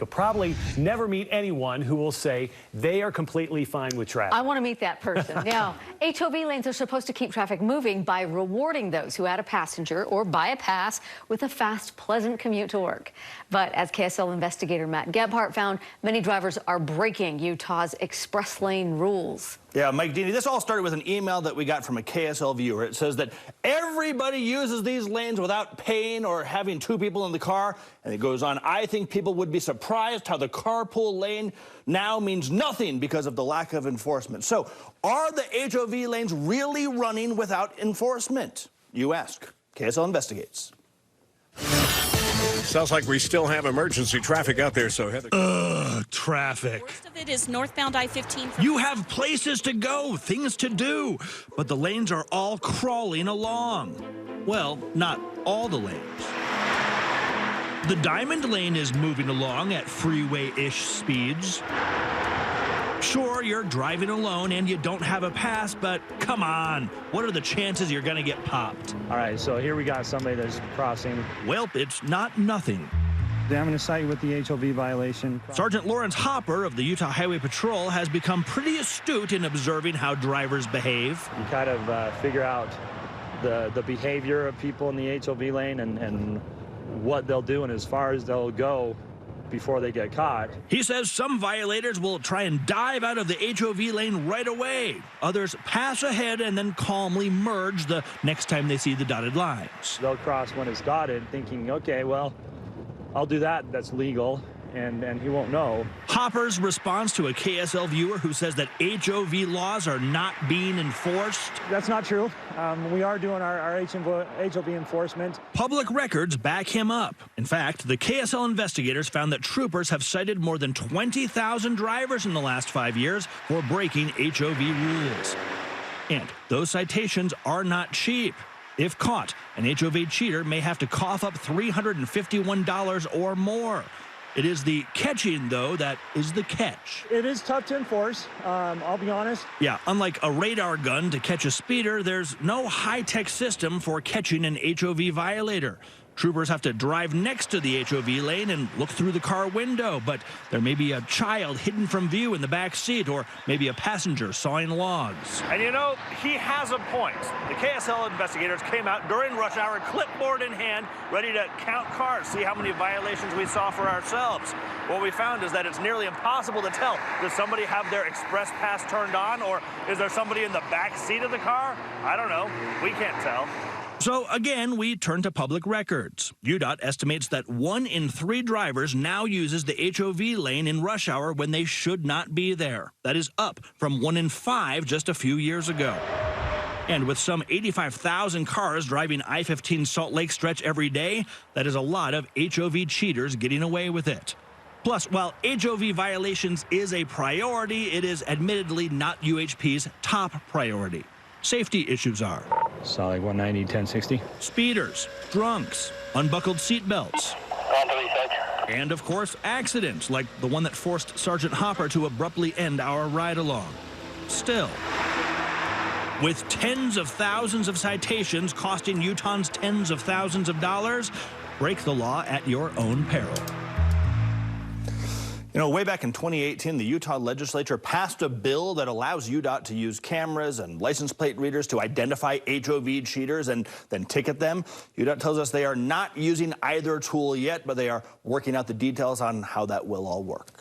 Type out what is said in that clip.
You'll probably never meet anyone who will say they are completely fine with traffic. I want to meet that person. Now, HOV lanes are supposed to keep traffic moving by rewarding those who add a passenger or buy a pass with a fast, pleasant commute to work. But as KSL investigator Matt Gebhardt found, many drivers are breaking Utah's express lane rules. Yeah, Mike Deeney, this all started with an email that we got from a KSL viewer. It says that everybody uses these lanes without paying or having two people in the car. And it goes on, I think people would be surprised how the carpool lane now means nothing because of the lack of enforcement. So are the HOV lanes really running without enforcement? You ask. KSL investigates. Sounds like we still have emergency traffic out there, so Heather. Traffic. Most of it is northbound I-15. You have places to go, things to do, but the lanes are all crawling along. Well, not all the lanes. The Diamond Lane is moving along at freeway-ish speeds. Sure, you're driving alone and you don't have a pass, but come on. What are the chances you're going to get popped? All right, so here we got somebody that's crossing. Well, it's not nothing. I'm going to cite you with the HOV violation. Sergeant Lawrence Hopper of the Utah Highway Patrol has become pretty astute in observing how drivers behave. You kind of figure out the behavior of people in the HOV lane and what they'll do and as far as they'll go before they get caught. He says some violators will try and dive out of the HOV lane right away. Others pass ahead and then calmly merge the next time they see the dotted lines. They'll cross when it's dotted thinking, okay, well, I'll do that. That's legal. And he won't know. Hopper's response to a KSL viewer who says that HOV laws are not being enforced. That's not true. We are doing our HOV enforcement. Public records back him up. In fact, the KSL investigators found that troopers have cited more than 20,000 drivers in the last 5 years for breaking HOV rules. And those citations are not cheap. If caught, an HOV cheater may have to cough up $351 or more. It is the catching, though, that is the catch. It is tough to enforce, I'll be honest. Yeah, unlike a radar gun to catch a speeder, there's no high-tech system for catching an HOV violator. Troopers have to drive next to the HOV lane and look through the car window, but there may be a child hidden from view in the back seat or maybe a passenger sawing logs. And you know, he has a point. The KSL investigators came out during rush hour, clipboard in hand, ready to count cars, see how many violations we saw for ourselves. What we found is that it's nearly impossible to tell. Does somebody have their express pass turned on, or is there somebody in the back seat of the car? I don't know. We can't tell. So again, we turn to public records. UDOT estimates that 1 in 3 drivers now uses the HOV lane in rush hour when they should not be there. That is up from 1 in 5 just a few years ago. And with some 85,000 cars driving I-15 Salt Lake stretch every day, that is a lot of HOV cheaters getting away with it. Plus, while HOV violations is a priority, it is admittedly not UHP's top priority. Safety issues are Solid 190, 1060. speeders, drunks, unbuckled seatbelts, and of course accidents like the one that forced Sergeant Hopper to abruptly end our ride along. Still, with tens of thousands of citations costing Utahns tens of thousands of dollars, break the law at your own peril. You know, way back in 2018, the Utah legislature passed a bill that allows UDOT to use cameras and license plate readers to identify HOV cheaters and then ticket them. UDOT tells us they are not using either tool yet, but they are working out the details on how that will all work.